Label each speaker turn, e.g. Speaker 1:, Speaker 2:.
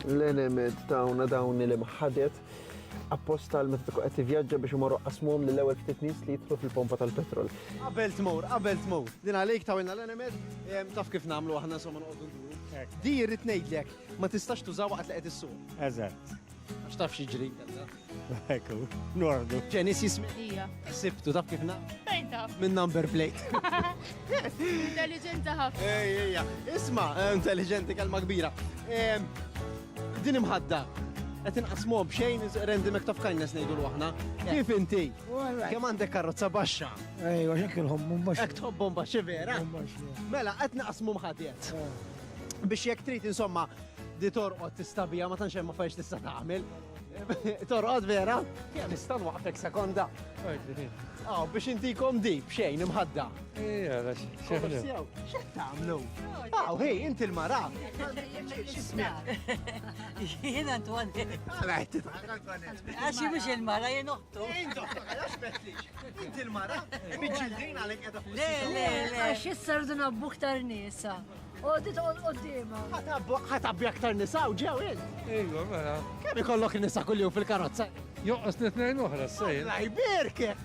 Speaker 1: L-enemet tawna dawn il-imħadet apposta l-meta tkun qed tivvjaġġa biex imorru qasmhom lill-ewwel ftit nies li jidħlu fil-pompa tal-petrol.
Speaker 2: Qabel tmur. Din għalejk tawilna l-enemet, taf kif nagħmlu aħna insomma noqogħdu nduru. Di jrid ngħidlek, ma tistax tużaw waqt li qed issuq.
Speaker 3: Eżatt.
Speaker 2: Għax taf xi
Speaker 3: Ekku, nordu.
Speaker 2: Ġenis jismi.
Speaker 4: Ija.
Speaker 2: Sibtu taf kif
Speaker 4: Fejn taf?
Speaker 2: Min number plate.
Speaker 4: Intelligenti ħafna.
Speaker 2: Ejja, isma, intelligenti kalma kbira. Din imħadda. Qed inqasmuhom b'xejn rendimek taf kajnes ngħidu l-waħna. Kif inti? Kemm għandek karozza baxxa?
Speaker 3: Ejwa, xekilhom, mumbax.
Speaker 2: Hekk tħobbhom baxxi vera? Mela, qed naqsmu mħaddiet. Biex jekk trid insomma di torqod tistabija ma tantx hemm affarijiet tista' tagħmel. Torqod vera? Kemm nista' nwaqfek sekonda. Biex intikom di b'xejn imħadda.
Speaker 3: Ija,
Speaker 2: X'qed tagħmlu? Hej, inti l-mara.
Speaker 5: Jien Antoinette. Għaxi mux il-mara jien uħtu.
Speaker 2: Inti l-mara? Biġġildin għalek edha fuq.
Speaker 5: Le, le, le.
Speaker 4: Għax jissardu nabbu ktar nisa. Għodit qoddima.
Speaker 2: ħatabbi aktar nisa u ġew il.
Speaker 3: Ejwa, mela.
Speaker 2: Kemm ikollok nisa kull-jum fil-karozza?
Speaker 3: Joqqos nitnejn uħra, s-sejn.
Speaker 2: La jbirke!